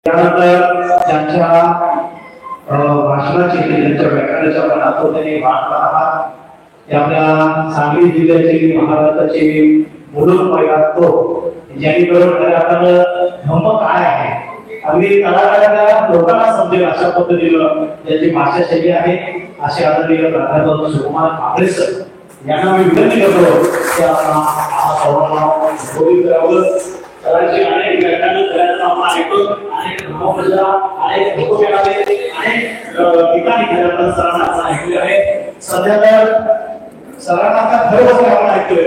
त्यानंतर ज्यांच्या भाषणाची त्यांच्या व्याख्यानाच्या मनात त्यांनी वाटला आहात ते आपल्या सांगली जिल्ह्याचे महाराष्ट्राचे मुलं पहिला तो ज्यानेकरून आपण धम्म काय आहे अगदी तळागाळातल्या लोकांना समजेल अशा पद्धतीनं ज्याची भाषा शैली आहे असे आदरणीय प्राध्यापक सुकुमार कांबळे सर यांना मी विनंती करतो की आपण बोलून करावं. सरांची अनेक व्याख्यानं करायचं आपण ऐकतो अनेक धर्मप्रजा अनेक लोक मिळाले अनेक ठिकाणी करायचं सरांना आपण ऐकले आहे. सध्या तर सरांना आता घर बसल्या आपण ऐकतोय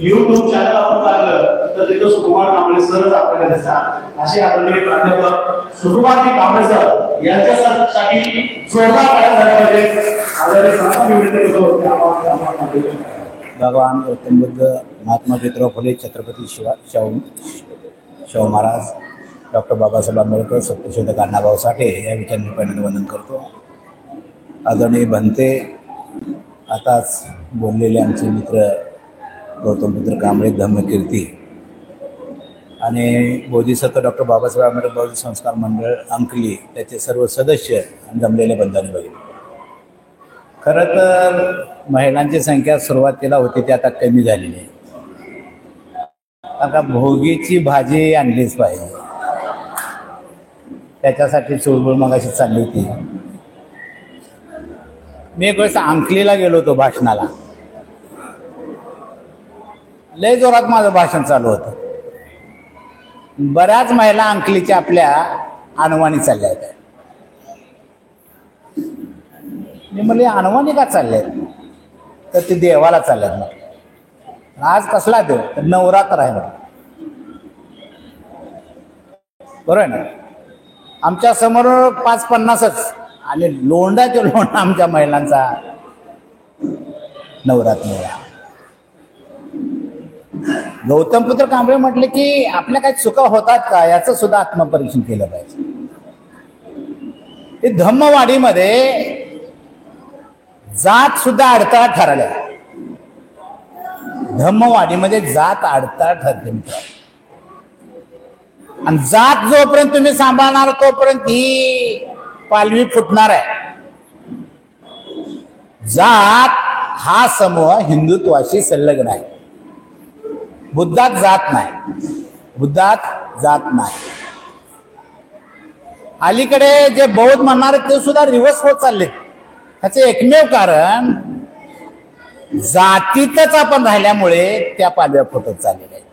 युट्यूब चॅनल आपण पाहिलं तर तिथं सुकुमार कांबळे सरच आपल्याला दिसतात. असे आदरणीय प्राध्यापक सुकुमारजी कांबळे सर यांच्यासाठी जोरदार टाळ्या झाल्या पाहिजे. आदरणीय सरांना मी विनंती करतो. भगवान गौतम बुद्ध, महात्मा ज्योतिराव फुले, छत्रपती शाहू महाराज, डॉक्टर बाबासाहेब आंबेडकर, सत्यशोधक अण्णाभाऊ साठे या विचारांनी पहिल्यांदा वंदन करतो. आदरणीय भंते, आताच बोललेले आमचे मित्र गौतमपुत्र कांबळे, धम्मकीर्ती आणि बोधिसत्व डॉक्टर बाबासाहेब आंबेडकर बौद्ध संस्कार मंडळ अंकली त्याचे सर्व सदस्य आणि जमलेल्या बंधाने बघितले. खरं तर महिलांची संख्या सुरुवातीला होती ती आता कमी झालेली आहे. आता भोगीची भाजी आणलीच पाहिजे त्याच्यासाठी चुळबुळ मगाशी चालली होती. मी एक वेळेस अंकलीला गेलो होतो भाषणाला. लय जोरात माझं भाषण चालू होतं. बऱ्याच महिला अंकलीच्या आपल्या अनवाणी चालल्या होत्या. मी म्हणले अनवाणी का चालले तर ते देवाला चालल्यात. मग आज कसला देव तर नवरात्र आहे म्हणून. बरोबर ना. आमच्या समोर 5-50च आणि लोंढाचे लोंढ आमच्या महिलांचा नवरात्र. गौतमपुत्र कांबळे म्हटले की आपल्या काही चुका होतात का याचं सुद्धा आत्मपरीक्षण केलं पाहिजे. ते धम्मवाडीमध्ये जात सुद्धा अडथळा ठरला. धम्मवाडीमध्ये जात अडथळा ठरते मित्र. आणि जात जोपर्यंत तुम्ही सांभाळणार तोपर्यंत ही पालवी फुटणार आहे. जात हा समूह हिंदुत्वाशी संलग्न आहे. बुद्धात जात नाही. बुद्धात जात नाही. अलीकडे जे बौद्ध म्हणणारे ते सुद्धा रिव्हर्स होत चालले. त्याचे एकमेव कारण जातीतच आपण राहिल्यामुळे त्या पालव्या फुटत चाललेल्या आहेत.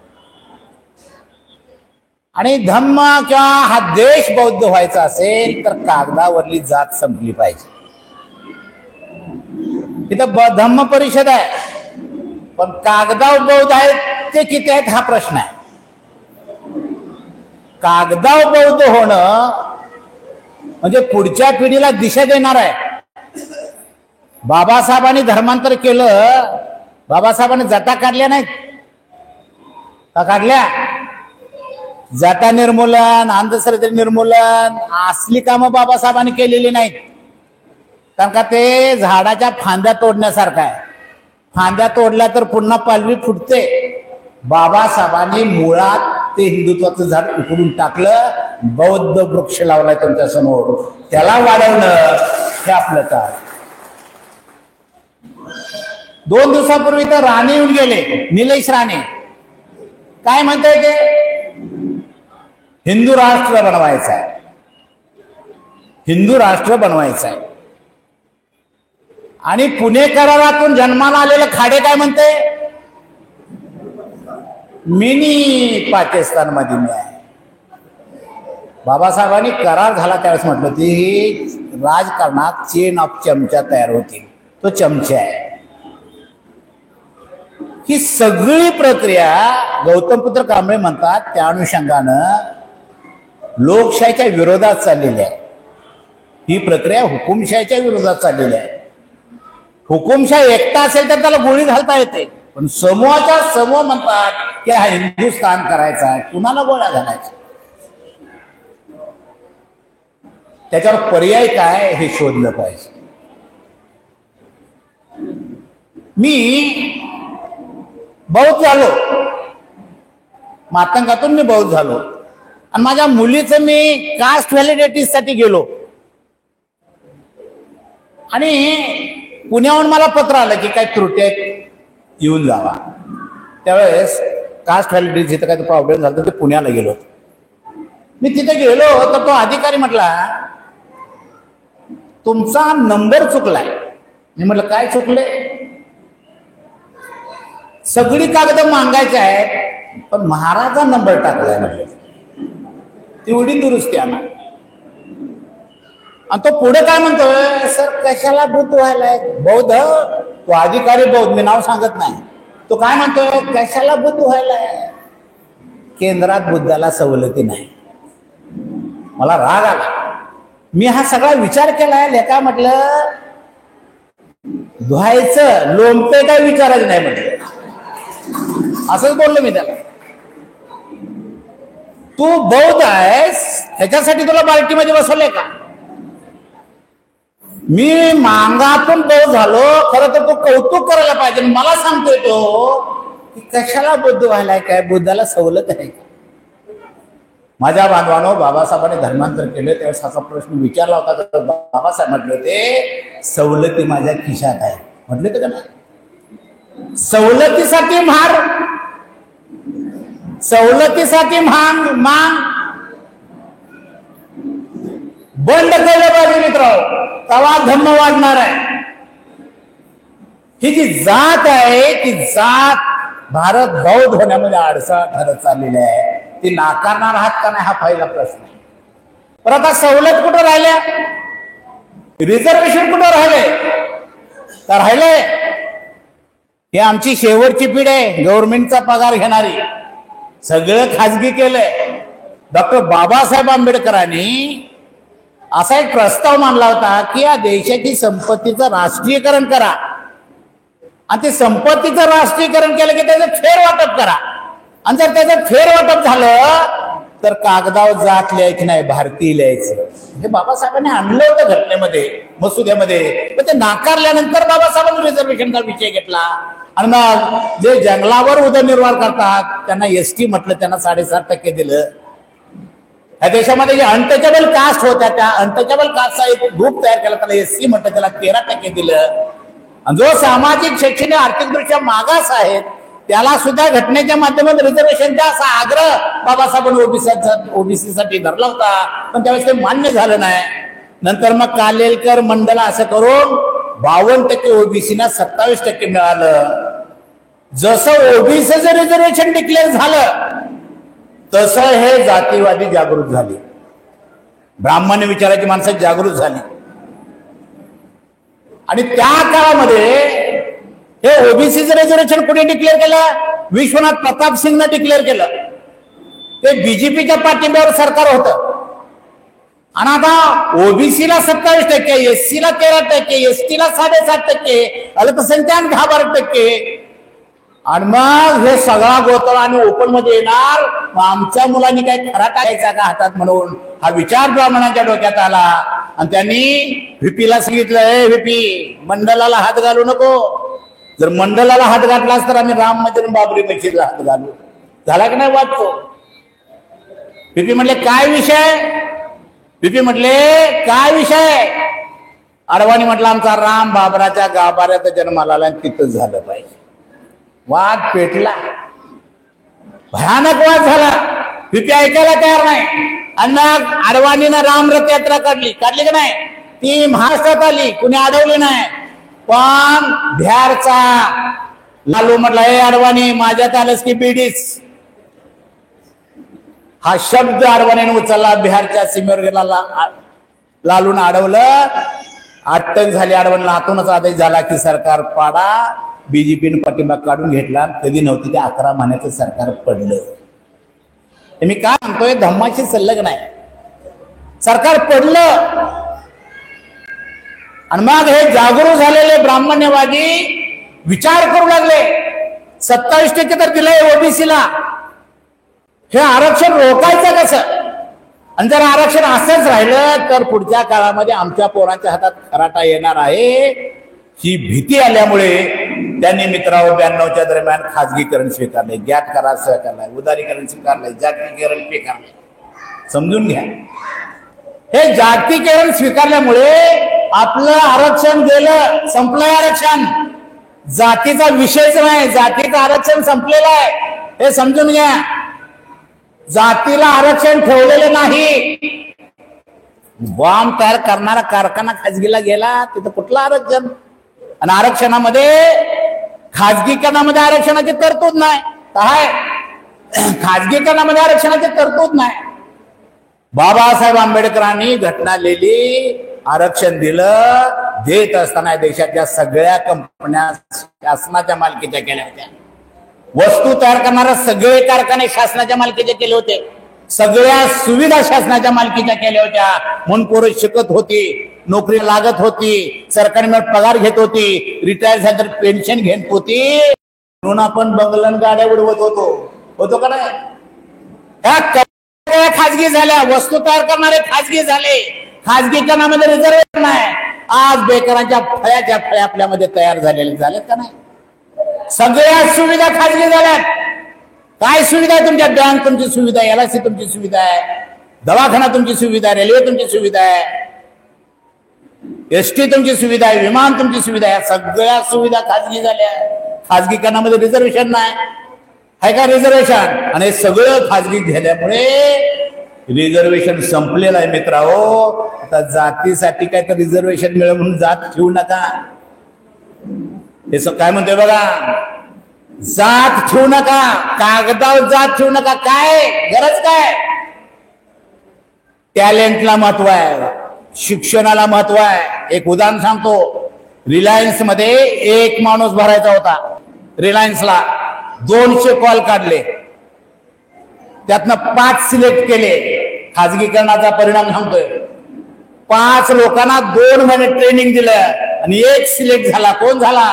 आणि धम्म किंवा हा देश बौद्ध व्हायचा असेल तर कागदावरली जात संपली पाहिजे. तिथं धम्म परिषद आहे पण कागदावर बौद्ध आहेत ते किती आहेत हा प्रश्न आहे. कागदावर बौद्ध होणं म्हणजे पुढच्या पिढीला दिशा देणार आहे. बाबासाहेबांनी धर्मांतर केलं. बाबासाहेबांनी जटा काढल्या नाहीत का? काढल्या. जटा निर्मूलन, अंधश्रद्धे निर्मूलन असली कामं बाबासाहेबांनी केलेली नाहीत. कारण का ते झाडाच्या फांद्या तोडण्यासारखं आहे. फांद्या तोडल्या तर पुन्हा पालवी फुटते. बाबासाहेबांनी मुळात ते हिंदुत्वाचं झाड उकडून टाकलं. बौद्ध वृक्ष लावलाय तुमच्या समोर. त्याला वाढवणं हे आपलं काम. 2 दिवसापूर्वी तर राणे येऊन गेले. निलेश राणे काय म्हणताय ते हिंदू राष्ट्र बनवायचं आहे. हिंदू राष्ट्र बनवायचं आहे. आणि पुणे करारातून जन्माला आलेलं खाडे काय म्हणते मिनी पाकिस्तान मध्ये मी आहे. बाबासाहेबांनी करार झाला त्यावेळेस म्हटलं ती राजकारणात चेन ऑफ चमचा तयार होतील. तो चमचा आहे. ही सगळी प्रक्रिया गौतमपुत्र कांबळे म्हणतात त्या अनुषंगानं लोकशाहीच्या विरोधात चाललेली आहे. ही प्रक्रिया हुकुमशाहीच्या विरोधात चाललेली आहे. हुकुमशाही एकटा असेल तर त्याला गोळी घालता येते पण समूहाच्या समूह म्हणतात की हा हिंदुस्थान करायचा आहे. कुणाला गोळ्या घालायच्या? त्याच्यावर पर्याय काय हे शोधलं पाहिजे. मी बौद्ध झालो. मातंगातून मी बौद्ध झालो. आणि माझ्या मुलीचं मी कास्ट व्हॅलिडिटीसाठी गेलो आणि पुण्याहून मला पत्र आलं की काही त्रुटी आहेत, येऊन जावा. त्यावेळेस कास्ट व्हॅलिडिटी जिथं काही प्रॉब्लेम झाला तर ते पुण्याला गेलो. मी तिथे गेलो तर तो अधिकारी म्हटला तुमचा नंबर चुकलाय. मी म्हटलं काय चुकले? सगळी कागद मागायची आहेत पण महाराजा नंबर टाकलाय म्हटलं, तेवढी दुरुस्ती आणा. आणि तो पुढे काय म्हणतोय, सर कशाला बुद्ध व्हायलाय? बौद्ध, तो अधिकारी बौद्ध, मी नाव सांगत नाही. तो काय म्हणतोय, कशाला बुद्ध व्हायलाय? केंद्रात बुद्धाला सवलती नाही. मला राग आला. मी हा सगळा विचार केलाय. लेका म्हटलं धुवायचं लोंबते काय विचारायचं नाही म्हटलं. असंच बोललो मी त्याला. तू बौद्ध आहेस ह्याच्यासाठी तुला बाल्टीमध्ये बसवलंय का? मी मांगातून बौद्ध झालो, खरं तर तू कौतुक करायला पाहिजे. मला सांगतोय तो की कशाला बुद्ध व्हायलाय, काय बुद्धाला सवलत आहे का? माझ्या बांधवानो, बाबासाहेबांनी धर्मांतर केलं त्यावेळेस असा प्रश्न विचारला होता तर बाबासाहेब म्हटले होते सवलती माझ्या खिशात आहे. म्हटले होते का ना? सवलतीसाठी मार, सवलतीसाठी मांग बंद केलं पाहिजे मित्र, तवा धम्म वाढणार आहे. ही जी जात आहे ती जात भारत बौद्ध होण्यामध्ये अडसर ठरत चाललेली आहे. ती नाकारणार आहात का नाही हा पहिला प्रश्न. पण आता सवलत कुठं राहिल्या, रिझर्वेशन कुठं राहिले? ही आमची शेवटची पिढी आहे गव्हर्नमेंटचा पगार घेणारी. सगळं खाजगी केलंय. डॉक्टर बाबासाहेब आंबेडकरांनी असा एक प्रस्ताव मांडला होता की या देशाची संपत्तीचं राष्ट्रीयकरण करा आणि ते संपत्तीचं राष्ट्रीयकरण केलं की त्याचं फेर वाटप करा. आणि जर त्याचं फेर वाटप झालं तर कागदावर जात लिहायची नाही, भारतीय लिहायचं. हे बाबासाहेबांनी आणलं होतं घटनेमध्ये, मसुद्यामध्ये. पण ते नाकारल्यानंतर बाबासाहेबांनी रिझर्वेशनचा विषय घेतला. आणि मग जे जंगलावर उदरनिर्वाह करतात त्यांना एसटी म्हटलं, त्यांना 7.5% दिलं. या देशामध्ये जे अनटचेबल कास्ट होत्या त्या अनटचेबल कास्टचा एक ग्रुप तयार केला, त्याला एससी म्हटलं, त्याला 13% दिलं. आणि जो सामाजिक शैक्षणिक आर्थिकदृष्ट्या मागास आहेत त्याला सुद्धा घटनेच्या माध्यमातून रिझर्वेशन द्या असा आग्रह बाबासाहेबांनी ओबीसीसाठी धरला होता. पण त्यावेळेस ते मान्य झालं नाही. नंतर मग कालेलकर मंडल असं करून 52% ओबीसीना 27% मिळालं. जसं ओबीसीचं रिझर्वेशन डिक्लेअर झालं तसं हे जातीवादी जागृत झाली, ब्राह्मण विचाराची माणसं जागृत झाली. आणि त्या काळामध्ये हे ओबीसीचं रिझर्वेशन कुठे डिक्लेअर केलं? विश्वनाथ प्रताप सिंगनं डिक्लेअर केलं. ते बीजेपीच्या पाठिंब्यावर सरकार होतं. आणि आता ओबीसीला 27%, एससीला 13%, एसटीला 7.5%, अल्पसंख्याक 10-12%. आणि मग हे सगळा गोतळा आणि ओपन मध्ये येणार. आमच्या मुलांनी काय खरा टाकायचा का हातात म्हणून हा विचार ब्राह्मणांच्या डोक्यात आला. आणि त्यांनी व्हीपीला सांगितलं, हे व्हीपी मंडलाला हात घालू नको. जर मंडलाला हात घातलास तर आम्ही राम मंदिर बाबरी मशीदला हात घालू. झाला की नाही वाटतो? व्हीपी म्हटले काय विषय? व्हीपी म्हटले काय विषय? अडवाणी म्हटलं आमचा राम बाबराच्या गाभाऱ्यात जन्माला आला आणि तिथंच झालं पाहिजे. वाद पेटला, भयानक वाद झाला. व्हीपी ऐकायला तयार नाही. आणि अडवाणीनं रामरथ यात्रा काढली की नाही? ती महाराष्ट्रात आली, कुणी अडवली नाही. पण बिहारचा लालू म्हटला, हे अडवाणी माझ्यात आलंस की बीडीच. हा शब्द अडवाणीने उचलला, बिहारच्या सीमेवर गेला. लालून अडवलं, अटक झाली. अडवाणीला आतूनच आदेश झाला की सरकार पाडा. बीजेपीने पाठिंबा काढून घेतला. कधी नव्हती ते 11 महिन्याचं सरकार पडलं. मी काय म्हणतोय, धम्माची सल्लग नाही, सरकार पडलं. आणि मग हे जागरूक झालेले ब्राह्मण्यवादी विचार करू लागले. 27% तर दिलंय ओबीसीला, हे आरक्षण रोखायचं कसं? आणि जर आरक्षण असंच राहिलं तर पुढच्या काळामध्ये आमच्या पोरांच्या हातात खराटा येणार आहे ही भीती आल्यामुळे त्यांनी मित्रांनो 92च्या दरम्यान खाजगीकरण स्वीकारले, गॅट करार स्वीकारलाय, उदारीकरण स्वीकारलंय, जागतिकीकरण स्वीकारलंय. समजून घ्या. हे जागतिकीकरण स्वीकारल्यामुळे आपलं आरक्षण गेलं, संपलंय आरक्षण. जातीचा विषयच नाही, जातीचं आरक्षण संपलेलं आहे, हे समजून घ्या. जातीला आरक्षण ठेवलेलं नाही. बॉम्ब तयार करणारा कारखाना खाजगीला गेला, तिथं कुठलं आरक्षण? आणि आरक्षणामध्ये खाजगीकरणामध्ये आरक्षणाची तरतूद नाही. काय खाजगीकरणामध्ये आरक्षणाची तरतूद नाही. बाबासाहेब आंबेडकरांनी घटना लिहिली, आरक्षण दिलं. देत असताना देशाच्या सगळ्या कंपन्या शासनाच्या मालकीच्या केल्या होत्या. वस्तू तयार करणारे सगळे कारखाने शासनाच्या मालकीचे केले होते. सगळ्या सुविधा शासनाच्या मालकीच्या केल्या होत्या. म्हणून पोरं शिकत होती, नोकरी लागत होती, सरकारी पगार घेत होती, रिटायर झाली तर पेन्शन घेत होती. म्हणून आपण बंगलन गाड्या उडवत होतो का नाही? खाजगी झाल्या, वस्तू तयार करणारे खाजगी झाले. खाजगीकरणामध्ये रिझर्वेशन नाही. आज बेकारांच्या फळ्याच्या फळ्या आपल्यामध्ये तयार झालेत का नाही? सगळ्या सुविधा खाजगी झाल्यात. काय सुविधा आहे तुमच्या? बँक तुमची सुविधा आहे, LIC तुमची सुविधा आहे, दवाखाना तुमची सुविधा आहे, रेल्वे तुमची सुविधा आहे, ST तुमची सुविधा आहे, विमान तुमची सुविधा आहे. सगळ्या सुविधा खाजगी झाल्या. खाजगीकरणामध्ये रिझर्वेशन नाही. आहे का रिझर्वेशन? आणि हे सगळं खाजगी झाल्यामुळे रिझर्वेशन संपलेलं आहे मित्रांनो. आता जातीसाठी काय तर रिझर्वेशन मिळेल म्हणून जात ठेवू नका. हे काय म्हणतोय बघा, जात ठेवू नका, कागदावर जात ठेवू नका. काय गरज काय? टॅलेंटला महत्व आहे, शिक्षणाला महत्व आहे. एक उदाहरण सांगतो. रिलायन्स मध्ये एक माणूस भरायचा होता. रिलायन्सला 200 कॉल काढले, त्यातनं 5 सिलेक्ट केले. खाजगीकरणाचा परिणाम सांगतोय. 5 लोकांना 2 महिने ट्रेनिंग दिलं आणि 1 सिलेक्ट झाला. कोण झाला?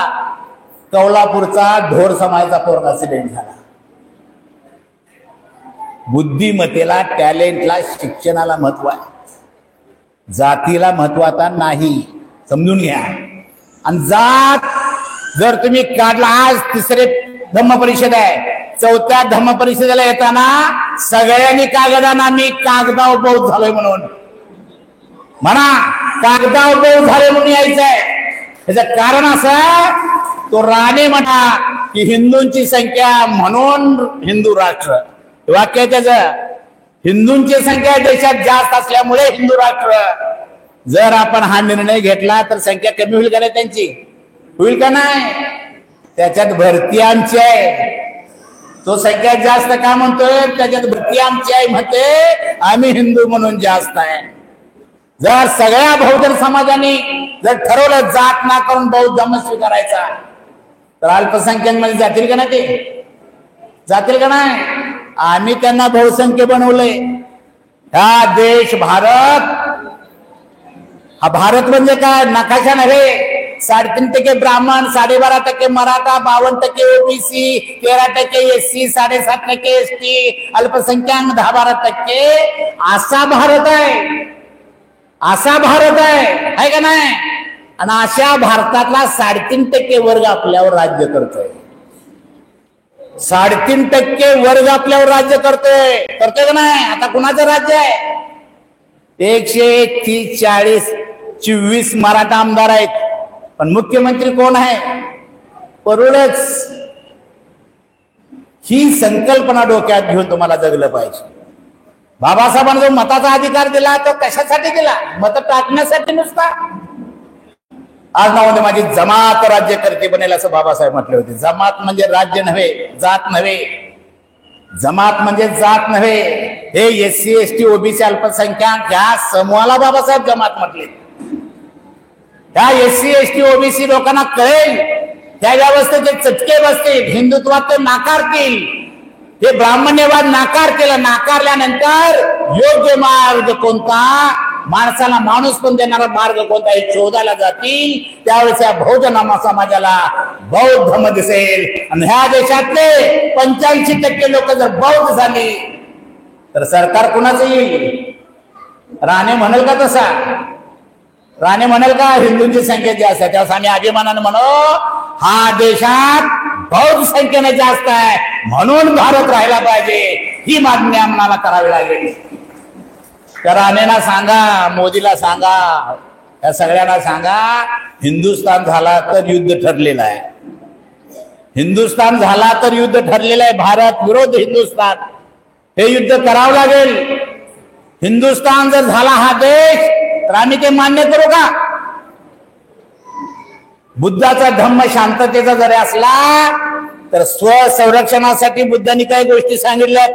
कौलापूरचा ढोर समाजाचा पोरगा सिलेक्ट झाला. बुद्धिमत्तेला, टॅलेंटला, शिक्षणाला महत्व आहे, जातीला महत्व आता नाही. समजून घ्या. आणि जात जर तुम्ही काढला, आज 3रे धम्म परिषद आहे, 4थ्या धम्म परिषदेला येताना सगळ्यांनी कागदाना मी कागदावर बौद्ध झालोय म्हणून म्हणा, कागदावर बौद्ध झाले म्हणून यायचंय. त्याचं कारण असं, तो राणे म्हणा की हिंदूंची संख्या म्हणून हिंदू राष्ट्र. वाक्य त्याचं, हिंदूंची संख्या देशात जास्त असल्यामुळे हिंदू राष्ट्र. जर आपण हा निर्णय घेतला तर संख्या कमी होईल का नाही? त्यांची होईल का नाही? त्याच्यात भरती आमची आहे. तो संख्या जास्त का म्हणतोय? त्याच्यात भरती आमची आहे म्हणते. आम्ही हिंदू म्हणून जास्त आहे. जर सगळ्या बहुजन समाजाने जर ठरवलं जात ना करून बौद्ध धर्म स्वीकारायचा तर अल्पसंख्याक जातील का नाही? ते जातील का नाही? आम्ही त्यांना बहुसंख्य बनवलंय. हा देश भारत, हा भारत म्हणजे काय? नकाशा नव्हे. 3.5% ब्राह्मण, 12.5% मराठा, 52% OBC, 13% SC, 7.5% ST, अल्पसंख्याक 10-12%. असा भारत आहे, असा भारत आहे का नाही? आणि अशा भारतातला 3.5% वर्ग आपल्यावर राज्य करतोय. 3.5% वर्ग आपल्यावर राज्य करतोय का नाही? आता कुणाचं राज्य आहे? 130, 40, 24 मराठा आमदार आहेत, पण मुख्यमंत्री कोण आहे? परुळच. ही संकल्पना डोक्यात घेऊन तुम्हाला जगलं पाहिजे. बाबासाहेबांना जो मताचा अधिकार दिला तो कशासाठी दिला? मत टाकण्यासाठी नुसता. आज नावाने माझी जमात राज्यकर्ते बनेल असं बाबासाहेब म्हटले होते. जमात म्हणजे राज्य नव्हे, जात नव्हे. जमात म्हणजे जात नव्हे. हे SC, ST, OBC, अल्पसंख्याक ह्या समूहाला बाबासाहेब जमात म्हटले. ह्या SC, ST, OBC लोकांना कळेल, त्या व्यवस्थेचे चटके बसतील, हिंदुत्वात ते नाकारतील. हे ब्राह्मण्यवाद नाकारल्यानंतर योग्य मार्ग कोणता, माणसाला माणूस पण देणारा मार्ग कोणता हे शोधायला जातील. त्यावेळेस या बहुजन समाजाला बौद्ध धर्म दिसेल. आणि ह्या देशातले 85% लोक जर बौद्ध झाली तर सरकार कुणाचं येईल? राणे म्हणेल का तसा? राणे म्हणेल का हिंदूंची संख्या जास्त आहे त्यावेळेस आम्ही अभिमानाने म्हणू हा देशात बौद्ध संख्येने जास्त आहे म्हणून भारत राहायला पाहिजे, ही मागणी आम्हाला करावी लागेल. त्या राणेंना सांगा, मोदीला सांगा, या सगळ्यांना सांगा, हिंदुस्थान झाला तर युद्ध ठरलेलं आहे. हिंदुस्थान झाला तर युद्ध ठरलेलं आहे. भारत विरोध हिंदुस्थान, हे युद्ध करावं लागेल. हिंदुस्थान जर झाला हा देश तर आम्ही ते मान्य करू का? बुद्धाचा धम्म शांततेचा जरी असला तर स्वसंरक्षणासाठी बुद्धांनी काही गोष्टी सांगितल्यात.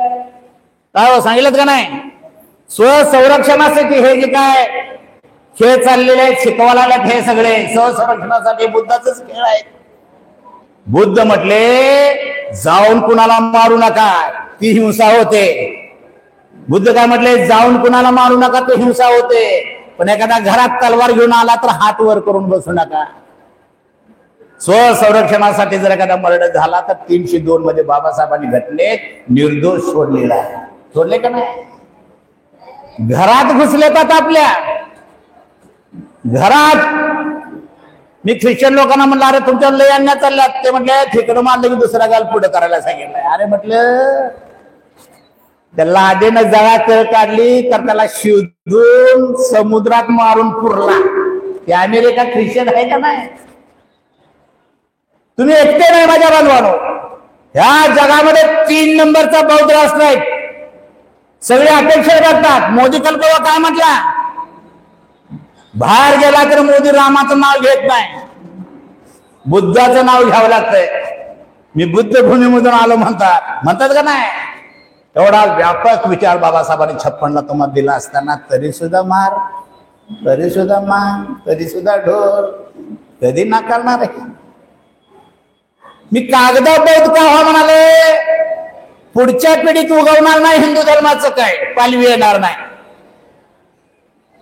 काय हो, सांगितलं का नाही? स्वसंरक्षणासाठी हे जे काय खेळ चाललेले आहेत, शिकवायला लागलेत, हे सगळे स्वसंरक्षणासाठी बुद्धाचेच खेळ आहेत. बुद्ध म्हटले जाऊन कुणाला मारू नका, ती हिंसा होते. बुद्ध काय म्हटले, जाऊन कुणाला मारू नका, ती हिंसा होते. पण एखादा घरात तलवार घेऊन आला तर हात वर करून बसू नका. स्वसंरक्षणासाठी जर एखादा मर्डर झाला तर 302 मध्ये बाबासाहेबांनी घटनेत निर्दोष सोडलेला आहे. सोडले का नाही? घरात घुसले का आपल्या घरात? मी ख्रिश्चन लोकांना म्हणलं, अरे तुमच्या लय अन्याय चालल्यात. ते म्हटले ठिकाण मारलं की दुसरा गाल पुढे करायला सांगितलंय. अरे म्हटलं, त्याला आधीनं जळा तळ काढली तर त्याला शिवून समुद्रात मारून पुरला. ते अमेरिका ख्रिश्चन आहे का नाही? तुम्ही एकटे नाही माझ्या बांधवानो. ह्या जगामध्ये 3 नंबरचा बौद्ध राष्ट्र आहे. सगळे अपेक्षा करतात. मोदी कल्पना काय म्हटला? बाहेर गेला तर मोदी रामाचं नाव घेत नाही, बुद्धाचं नाव घ्यावं लागतंय. मी बुद्ध भूमीमधून आलो म्हणतात का नाही? एवढा व्यापक विचार बाबासाहेबांनी 56 ला तुम्हाला दिला असताना तरी सुद्धा मार, तरी सुद्धा मान, तरी सुद्धा ढोल, कधी नाकारणार आहे? मी कागदा बौद्ध का व्हा म्हणाले? पुढच्या पिढीत उगवणार नाही हिंदू धर्माचं काय, पालवी येणार नाही.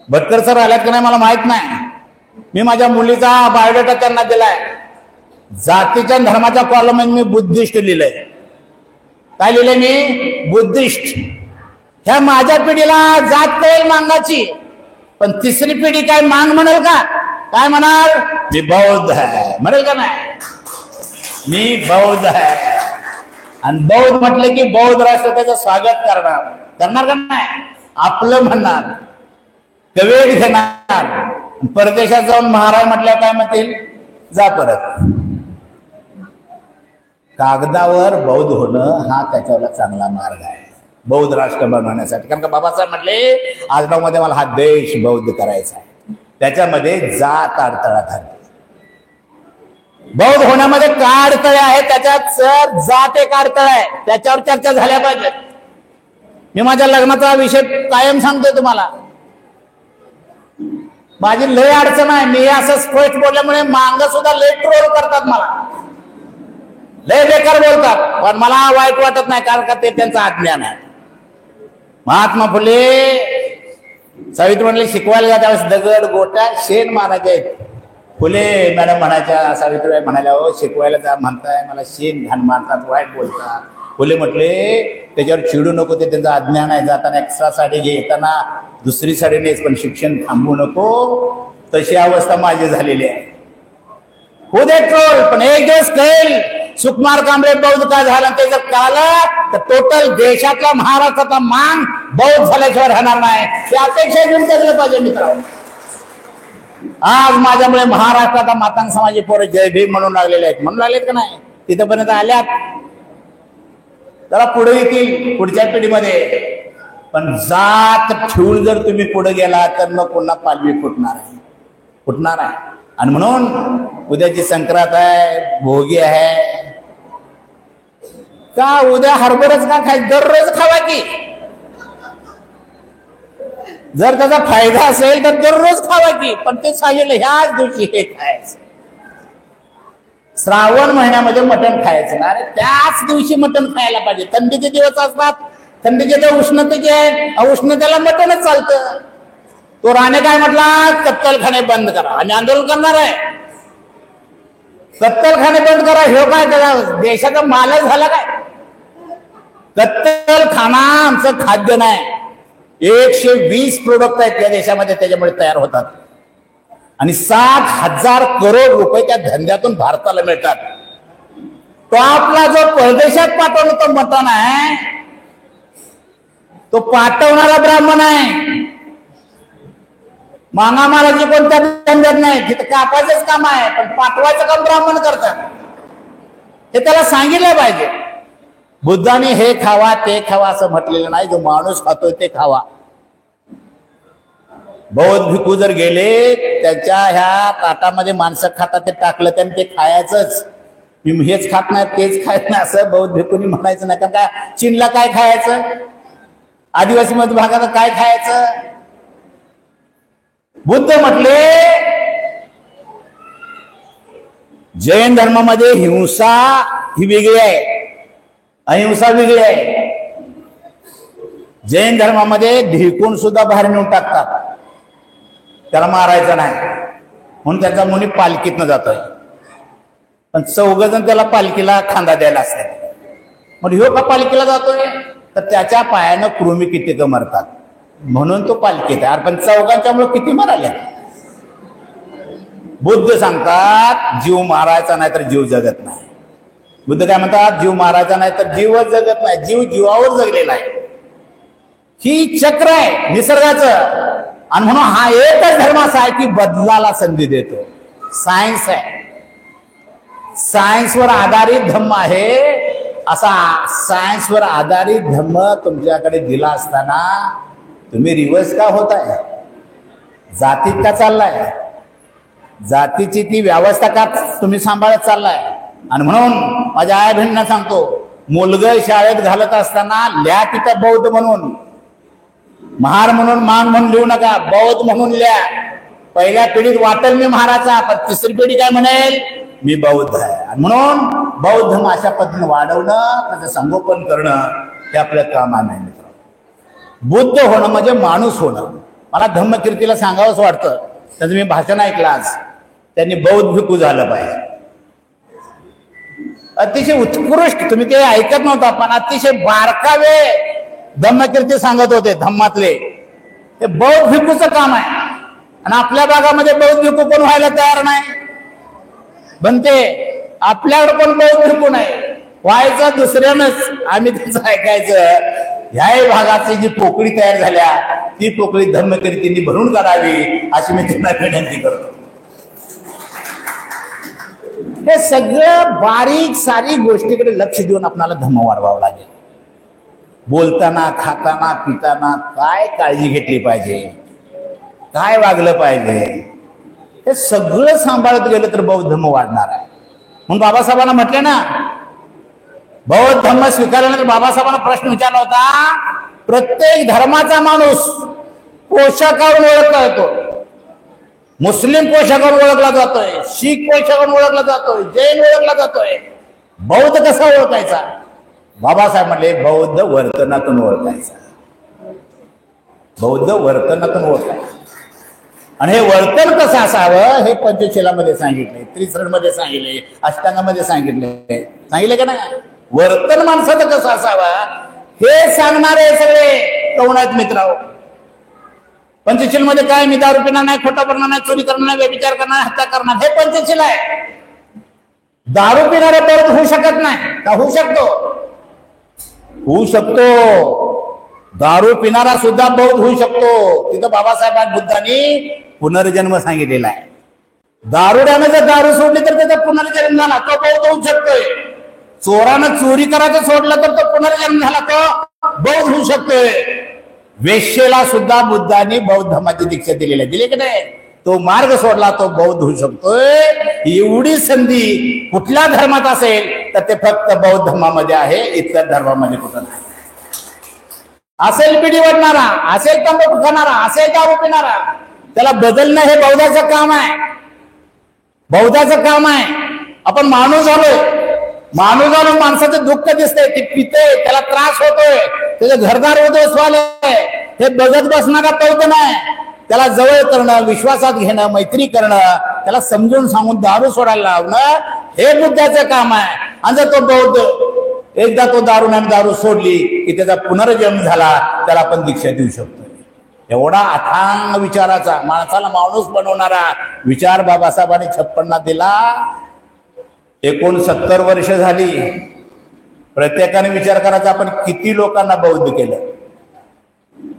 भटकर सर आल्यात का नाही मला माहित नाही. मी माझ्या मुलीचा बायोडेटा त्यांना दिलाय. जातीच्या धर्माच्या कॉलम मी बुद्धिस्ट लिहिलंय. काय लिहिलंय मी? बुद्धिस्ट. ह्या माझ्या पिढीला जात कळेल मांगाची, पण तिसरी पिढी काय मांग म्हणेल का? काय म्हणाल? मी बौद्ध आहे म्हणेल का नाही? मी बौद्ध आहे. आणि बौद्ध म्हटलं की बौद्ध राष्ट्र त्याचं स्वागत करणार का नाही? आपलं म्हणणार, कवेट घेणार. परदेशात जाऊन महाराज म्हटल्या काय म्हणतील? जा परत. कागदावर बौद्ध होणं हा त्याच्यावर चांगला मार्ग आहे बौद्ध राष्ट्र बनवण्यासाठी. कारण का बाबासाहेब म्हटले आजगावमध्ये मला हा देश बौद्ध करायचा आहे. त्याच्यामध्ये जात अडथळा ठरली. बौद्ध होण्यामध्ये काय अडथळे आहे? त्याच्यात सर जात एक अडथळा आहे. त्याच्यावर चर्चा झाल्या पाहिजे. मी माझ्या लग्नाचा विषय कायम सांगतोय तुम्हाला. माझी लय अडचण आहे. मी असं स्पष्ट बोलल्यामुळे मांग सुद्धा लय ट्रोल करतात, मला लय बेकार बोलतात. पण मला वाईट वाटत नाही, कारण का ते त्यांचं अज्ञान आहे. महात्मा फुले सावित्री म्हणले शिकवायला जात त्यावेळेस दगड गोटा शेण मारायचे आहेत. फुले मॅडम म्हणायच्या, सावित्रीबाई म्हणाल्या, हो शिकवायला जा म्हणताय, मला शेण घाण मारतात, वाईट बोलतात. फुले म्हटले त्याच्यावर चिडू नको, ते त्यांचं अज्ञान आहे. जाताना एक्स्ट्रा साडी घे, येताना दुसरी साडी नेस, पण शिक्षण थांबवू नको. तशी अवस्था माझी झालेली आहे. हो दे ट्रोल, पण एक दिवस कळेल सुकुमार कांबळे बौद्ध काय झालं. ते जर कळालं तर टोटल देशातला महाराष्ट्राचा मान बौद्ध झाल्याशिवाय राहणार नाही. ही अपेक्षा घेऊन जगलं पाहिजे मित्रांनो. आज माझ्यामुळे महाराष्ट्राचा मातांग समाजी पोरं जय भीम म्हणून लागलेले आहेत. म्हणून लागलेत का नाही? तिथपर्यंत आल्यात, जरा पुढे येतील पुढच्या पिढीमध्ये. पण जात ठेवून जर तुम्ही पुढे गेला तर मग पुन्हा पालवी फुटणार आहे. आणि म्हणून उद्याची संक्रांत आहे, भोगी आहे. का उद्या हरभरच का खाय? दररोज खावा की. जर त्याचा फायदा असेल तर दररोज खावा की. पण ते सांगितलं ह्याच दिवशी हे खायचं. श्रावण महिन्यामध्ये मटण खायचं ना, अरे त्याच दिवशी मटण खायला पाहिजे. थंडीचे दिवस असतात, थंडीचे तर उष्णतेचे आहे, उष्णतेला मटणच चालतं. तो राणे काय म्हटला? कत्तलखाने बंद करा. आणि आंदोलन करणार आहे. कत्तलखाने बंद करा. हे काय त्याला देशाचा मालक झाला काय? कत्तलखाना आमचं खाद्य नाही. 120 प्रोडक्ट आहेत या देशामध्ये, त्याच्यामुळे तयार होतात. आणि 60,000 करोड रुपये त्या धंद्यातून भारताला मिळतात. तो आपला जो परदेशात पाठवलं तो मटण आहे, तो पाठवणारा ब्राह्मण आहे. मांगा मारायची कोणत्या झंझट नाही, तिथं कापायचंच काम आहे, पण पाठवायचं काम ब्राह्मण करतात. हे त्याला सांगितलं पाहिजे. बुद्धाने हे खावा ते खावा असं म्हटलेलं नाही, जो माणूस खातोय ते खावा. बौद्ध भिक्खू जर गेले, त्याच्या ह्या ताटामध्ये माणसं खातात ते टाकलं त्याने ते खायचंच. मी हेच खात नाही तेच खायचं नाही असं बौद्ध भिक्खूंनी म्हणायचं नाही. कारण काय, चीनला काय खायचं, आदिवासी मध्य भागात काय खायचं. बुद्ध म्हटले जैन धर्मामध्ये हिंसा ही वेगळी आहे, अहिंसा वेगळी आहे. जैन धर्मामध्ये ढिकून सुद्धा बाहेर नेऊन टाकतात, त्याला मारायचं नाही म्हणून त्याचा मुनी पालखीतनं जातोय. पण 4 जण त्याला पालखीला खांदा द्यायला असतात. मग ह्यो का पालखीला जातोय, तर त्याच्या पायानं कृमी किती मरतात म्हणून तो पालखीत आहे. पण 4 किती मराले. बुद्ध सांगतात जीव मारायचा नाही तर जीव जगत नाही. बुद्ध काय म्हणतात, जीव मारायचा नाही तर जीवच जगत नाही, जीव जीवावर जगलेला आहे. ही चक्र आहे निसर्गाचं. आणि म्हणून हा एकच धर्म असा आहे की बदलाला संधी देतो. सायन्स आहे, सायन्सवर आधारित धम्म आहे. असा सायन्सवर आधारित धम्म तुमच्याकडे दिला असताना तुम्ही रिवर्स का होताय, जातीत का चाललाय, जातीची ती व्यवस्था का तुम्ही सांभाळत चाललाय. आणि म्हणून माझ्या आई बहिणींना सांगतो, मुलगा शाळेत घालत असताना लिहा तिथं बौद्ध म्हणून, महार म्हणून मान म्हणून लिहू नका, बौद्ध म्हणून लिहा. पहिल्या पिढीत वाटेल मी महाराचा, पण 3री पिढी काय म्हणेल, मी बौद्ध आहे. आणि म्हणून बौद्ध धर्म अशा पद्धतीने वाढवणं, त्याचं संगोपन करणं हे आपलं काम आहे. बुद्ध होणं म्हणजे माणूस होणं. मला धम्मकीर्तीला सांगावंच वाटतं, त्याचं मी भाषण ऐकलं आज, त्यांनी बौद्ध भिक्खू झालं पाहिजे. अतिशय उत्कृष्ट, तुम्ही ते ऐकत नव्हता पण अतिशय बारकावे धम्मकीर्ती सांगत होते धम्मातले. हे बौद्ध भिक्खूचं काम आहे. आणि आपल्या भागामध्ये बौद्ध भिक्खू पण व्हायला तयार नाही. बनते आपल्याकडे पण बौद्ध भिक्खू नाही, व्हायचं दुसऱ्यानंच, आम्ही त्याचं ऐकायचं. ह्याही भागाची जी पोकळी तयार झाल्या ती पोकळी धम्मकीर्तींनी भरून काढावी अशी मी त्यांना विनंती करतो. हे सगळं बारीक सारीक गोष्टीकडे लक्ष देऊन आपल्याला धम्म वाढवावं लागेल. बोलताना, खाताना, पिताना काय काळजी घेतली पाहिजे, काय वागलं पाहिजे, हे सगळं सांभाळत गेलं तर बौद्ध धर्म वाढणार आहे. म्हणून बाबासाहेबांना म्हटले ना, बौद्ध धर्म स्वीकारल्यानंतर बाबासाहेबांना प्रश्न विचारला होता, प्रत्येक धर्माचा माणूस पोशाखावरून ओळखला जातो. मुस्लिम पोशाखावरून ओळखला जातोय, शीख पोशाखावरून ओळखला जातोय, जैन ओळखला जातोय, बौद्ध कसा ओळखायचा. बाबासाहेब म्हणले बौद्ध वर्तनातून ओळखायचा, बौद्ध वर्तनातून ओळखायचा. आणि हे वर्तन कसं असावं हे पंचशीलामध्ये सांगितले, त्रिसरणमध्ये सांगितले, अष्टांगामध्ये सांगितले का नाही. वर्तन माणसाचं कसं असावं हे सांगणारे सगळे कौन आहेत मित्रांनो. पंचशीलमध्ये काय, मी दारू पिणार नाही, खोटा बोलणार नाही, चोरी करणार नाही, व्यभिचार करणार, हत्या करणार, हे पंचशील आहे. दारू पिणारे बौद्ध होऊ शकत नाही का, होऊ शकतो, होऊ शकतो. दारू पिणारा सुद्धा बौद्ध होऊ शकतो. तिथं बाबासाहेब बुद्धांनी पुनर्जन्म सांगितलेला आहे. दारुड्यानं जर दारू सोडली तर त्याचा पुनर्जन्म झाला, तो बौद्ध होऊ शकतोय. चोरानं चोरी करायचं सोडलं तर तो पुनर्जन्म झाला, तो बौद्ध होऊ शकतोय. वेश्येला सुद्धा बुद्धांनी बौद्ध धर्माची दीक्षा दिलेली आहे, दिले की नाही. तो मार्ग सोडला तो बौद्ध होऊ शकतोय. एवढी संधी कुठल्या धर्मात असेल तर ते फक्त बौद्ध धर्मामध्ये आहे, इतर धर्मामध्ये कुठं नाही. असेल पिढी वाढणारा, असेल तंबाखू खाणारा, असेल दारू पिणारा, त्याला बदलणं हे बौद्धाचं काम आहे, बौद्धाचं काम आहे. आपण माणूस झालोय, माणूस झालो, माणसाचं दुःख दिसतंय, ते पितंय, त्याला त्रास होतोय, त्याचं घरदार उद्ध्वस्त व्हायलंय, हे बघत बसणारा बौद्ध नाही. त्याला जवळ करणं, विश्वासात घेणं, मैत्री करणं, त्याला समजून सांगून दारू सोडायला लावणं हे बुद्धाचं काम आहे. आणि जर तो बौद्ध एकदा तो दारू सोडली की त्याचा पुनर्जन्म झाला, त्याला आपण दीक्षा देऊ शकतो. एवढा अथांग विचाराचा, माणसाला माणूस बनवणारा विचार बाबासाहेबांनी 56 दिला. 69 वर्ष झाली. प्रत्येकाने विचार करायचा, आपण किती लोकांना बौद्ध केलं,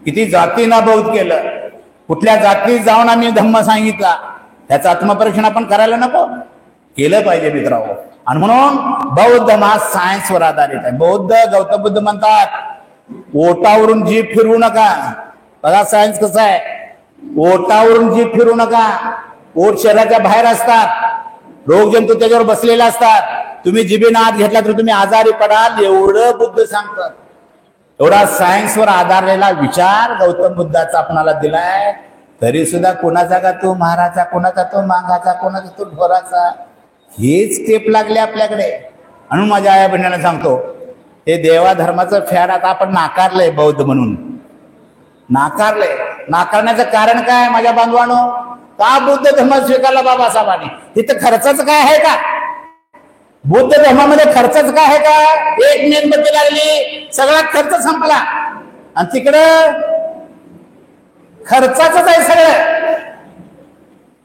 किती जातींना बौद्ध केलं. कुठल्या जातीत जाऊन आम्ही धम्म सांगितला, त्याचं आत्मपरीक्षण आपण करायला नको? केलं पाहिजे मित्रांनो. आणि म्हणून बौद्ध हा सायन्सवर आधारित आहे. बौद्ध, गौतम बुद्ध म्हणतात ओटावरून जीभ फिरवू नका. बघा सायन्स कसं आहे, ओटावरून जीभ फिरवू नका. ओठ शरीराच्या बाहेर असतात, रोगजंतू त्याच्यावर बसलेले असतात. तुम्ही जिभेने आत घेतला तर तुम्ही आजारी पडाल, एवढं बुद्ध सांगतात. एवढा सायन्सवर आधारलेला विचार गौतम बुद्धाचा आपणाला दिलाय. तरी सुद्धा कोणाचा का तो महाराजा, कोणाचा तो मागाचा, कोणाचा तो ढोराचा, हेच स्टेप लागले आपल्याकडे. म्हणून माझ्या आया बहिणीला सांगतो, हे देवा धर्माचं फॅड आता आपण नाकारलंय. बौद्ध म्हणून नाकारलंय. नाकारण्याचं कारण काय माझ्या बांधवानो? का बुद्ध धर्म स्वीकारला बाबासाहेबांनी? तिथं खर्चाचं काय आहे का? बुद्ध धर्मामध्ये खर्चाचं काय आहे का? एक मेणबत्ती लागली, सगळा खर्च संपला. आणि तिकडं खर्चाच आहे सगळं.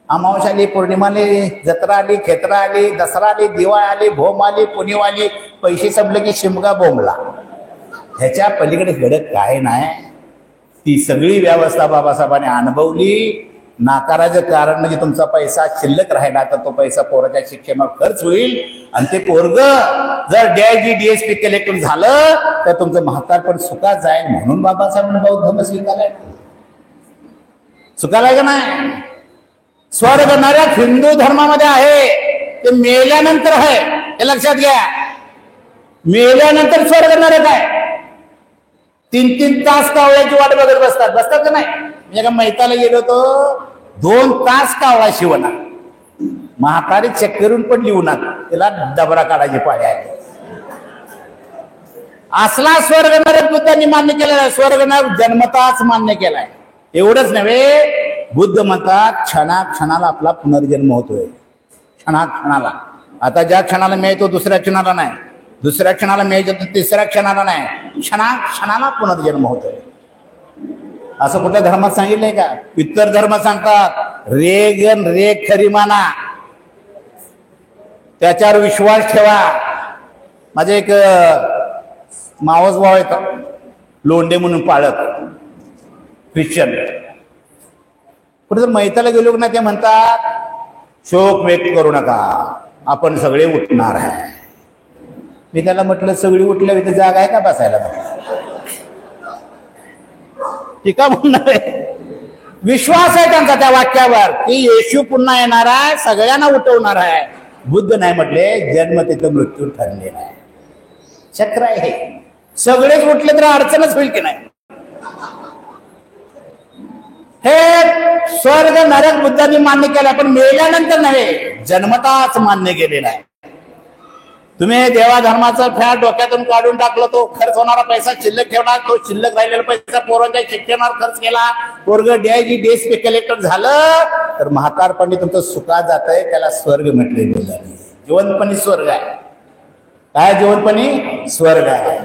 अमावस्या आली, पौर्णिमा आली, जत्रा आली, खेत्रा आली, दसरा आली, दिवाळी आली, भोम आली, पुणिव आली, पैसे संपले की शिमगा बोंबला. ह्याच्या पलीकडे घडत काय नाही. ती सगळी व्यवस्था बाबासाहेबांनी अनुभवली. नाकाराचं कारण म्हणजे तुमचा पैसा शिल्लक राहिला तर तो पैसा पोराच्या शिक्षणावर खर्च होईल. आणि ते पोरग जर DIG DSP कलेक्टर झालं तर तुमचं म्हातारपण सुखात जाईल. म्हणून बाबासाहेबांनी बौद्ध धर्म स्वीकारलाय. चुकालाय का नाही? स्वर्ग नरक हिंदू धर्मामध्ये आहे, ते मेल्यानंतर आहे, हे लक्षात घ्या. मेल्यानंतर स्वर्ग नरक आहे. 3-3 तास कावळ्याची वाट बघत बसतात का नाही? मी एका मैताला गेलो होतो, 2 तास कावळा शिवणार. म्हातारी चेक करून पण लिहू नका, त्याला डबरा काढायची पाळी आहे. असला स्वर्ग नरक बुद्धांनी मान्य केलेला आहे. स्वर्ग नरक जन्मताच मान्य केलाय. एवढंच नव्हे, बुद्ध म्हणतात क्षणाक्षणाला आपला पुनर्जन्म होतोय. क्षणाक्षणाला. आता ज्या क्षणाला मिळतो दुसऱ्या क्षणाला नाही, दुसऱ्या क्षणाला मिळतो तिसऱ्या क्षणाला नाही, क्षणाक्षणाला पुनर्जन्म होतोय. असं कुठल्या धर्मात सांगितलंय का? इतर धर्म सांगतात रेगन रेग खरी माना, त्याच्यावर विश्वास ठेवा. माझे एक मावस भाव आहेत लोंढे म्हणून पाळत, ख्रिश्चन. कुठे जर मैताला गेलो ना, ते म्हणतात शोक व्यक्त करू नका, आपण सगळे उठणार आहे. मी त्याला म्हटलं सगळी उठल्या इथे जागा आहे का बसायला? ठीक आहे म्हणणार आहे. विश्वास आहे त्यांचा त्या वाक्यावर की येशू पुन्हा येणार आहे, सगळ्यांना उठवणार आहे. बुद्ध नाही म्हटले, जन्म तिथं मृत्यू ठरलेला आहे. चक्र आहे हे. सगळेच उठले तर अडचणच होईल की नाही? हे स्वर्ग नरक बुद्धांनी मान्य केलं, पण मेल्यानंतर नव्हे, जन्मताच मान्य केलेला आहे. तुम्ही देवा धर्माचा फॅट डोक्यातून काढून टाकलं, तो खर्च होणारा पैसा शिल्लक ठेवला, तो शिल्लक राहिलेला पैसा पोरांच्या शिक्षणावर खर्च केला, पोरग DIG DSP कलेक्टर झालं तर म्हातारपणी तुमचं सुखात जात आहे. त्याला स्वर्ग म्हटले गेलं. जीवनपणी स्वर्ग आहे. काय जीवनपणी स्वर्ग आहे.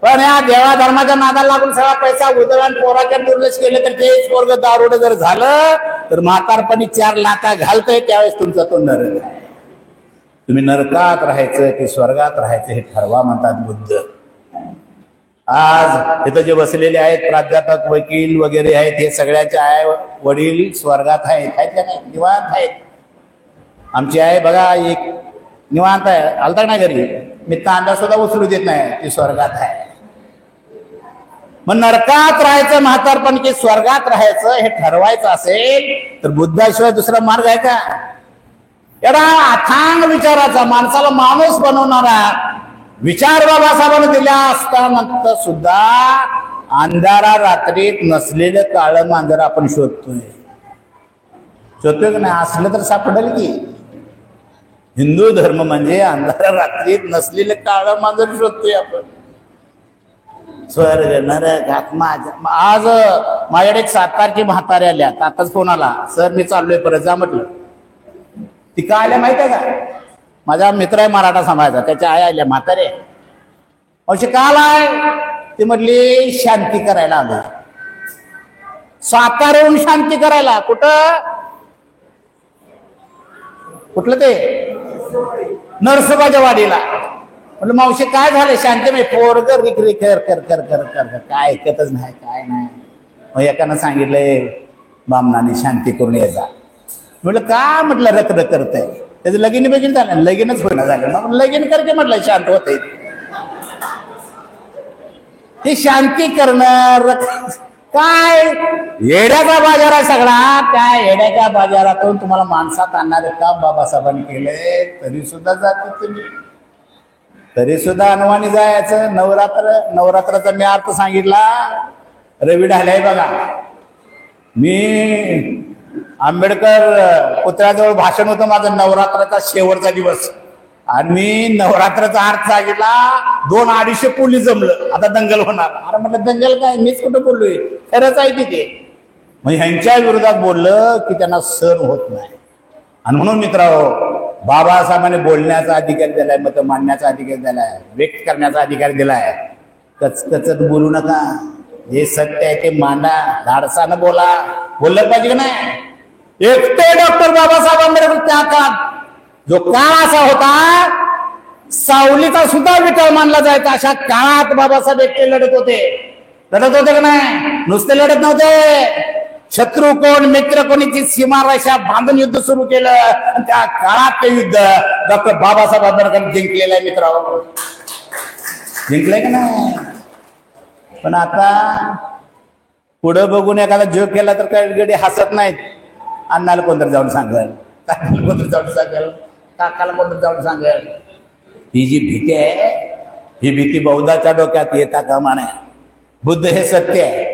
पण या देवा धर्माच्या नादाला लागून सगळा पैसा उधळून पोराच्या दुर्लक्ष केले तर ते स्वर्ग दारोड जर झालं तर म्हातारपणी 4 लाथा घालतंय, त्यावेळेस तुमचा तो नरक आहे. तुम्ही नरकात राहायचं की स्वर्गात राहायचं हे ठरवा म्हणतात बुद्ध. आज इथं जे बसलेले आहेत प्राध्यापक, वकील वगैरे आहेत, हे सगळ्याचे आई वडील स्वर्गात आहेत का नाही? निवांत आहेत. आमची आई बघा एक निवांत आहे, आलता नाही घरी, मी तांडा सुद्धा उचलू देत नाही, ती स्वर्गात आहे. मग नरकात राहायचं म्हातारपण की स्वर्गात राहायचं हे ठरवायचं असेल तर बुद्धाशिवाय दुसरा मार्ग आहे का? एवढा अथांग विचाराचा, माणसाला माणूस बनवणारा विचार बाबासाहेबांनी दिल्या असताना सुद्धा अंधारा रात्रीत नसलेलं काळं मांजर आपण शोधतोय की नाही? असलं तर सापडेल की. हिंदू धर्म म्हणजे अंधारा रात्रीत नसलेलं काळं मांजर शोधतोय आपण. स्वर्ग नरक आत्मा. आज माझ्याकडे एक 7 तारखे म्हातारे आल्या, आताच फोन आला, सर मी चाललोय परत जा म्हटलं. ती का आल्या माहित आहे का? माझा मित्र आहे मराठा समाजाचा, त्याच्या आई आल्या म्हातारे. अशी का आलाय? ती म्हटली शांती करायला आलो. साताऱ्याहून शांती करायला. कुठलं ते नरसोबाच्या वाडीला. म्हटलं मावशी काय झालं? शांती नाही. पोरग रिक रिक कर कर कर कर कर काय ऐकतच नाही, काय नाही. मग एकानं सांगितलंय बामणाने शांती करून यायचा. म्हटलं का, म्हटलं रख रख करत आहे, त्याचं लगीन बेगीन झालं, लगीनच होणं झालं, मग लगीन करके म्हटलं शांत होते. ते शांती करणं काय येड्याचा बाजार आहे सगळा. त्या येड्याच्या बाजारातून तुम्हाला माणसात आणणारे काम बाबासाहेबांनी केले, तरी सुद्धा जाते तुम्ही, तरी सुद्धा अनवाणी जायचं. नवरात्राचा मी अर्थ सांगितला, रवी ढालाय बघा. मी आंबेडकर पुतळ्याजवळ भाषण होतं माझं, नवरात्राचा शेवटचा दिवस, आणि मी नवरात्राचा अर्थ सांगितला. 200-250 पोलीस जमलं, आता दंगल होणार. अरे म्हटलं दंगल काय, मीच कुठं बोललोय, खरंच आहे की ते. मग ह्यांच्या विरोधात बोललं की त्यांना सहन होत नाही. आणि म्हणून मित्रांनो, बाबासाहेबांनी बोलण्याचा अधिकार दिलाय, मत मांडण्याचा अधिकार दिलाय, व्यक्त करण्याचा अधिकार दिलाय. कचकचत बोलू नका, जे सत्य आहे ते मांडा, धाडसानं बोललं पाहिजे की नाही. एकटे डॉक्टर बाबासाहेब आंबेडकर त्या काळात, जो काळ असा होता सावलीचा सुद्धा विटाळ मानला जायचा, अशा काळात बाबासाहेब एकटे लढत होते का नाही. नुसते लढत नव्हते, शत्रू कोण मित्र कोणीची सीमारेषा बांधून युद्ध सुरू केलं, आणि त्या काळात ते युद्ध डॉक्टर बाबासाहेब आंबेडकर जिंकलेलं आहे मित्रांनो, जिंकलंय का नाही. पण आता पुढं बघून एखादा जोक केला तर काही गडी हसत नाहीत. अण्णाला कोणतरी जाऊन सांगेल, काकाला कोणतरी जाऊन सांगेल, काकाला कोणतरी जाऊन सांगेल. ही जी भीती आहे, ही भीती बौद्धाच्या डोक्यात येता कामा नये. बुद्ध हे सत्य आहे,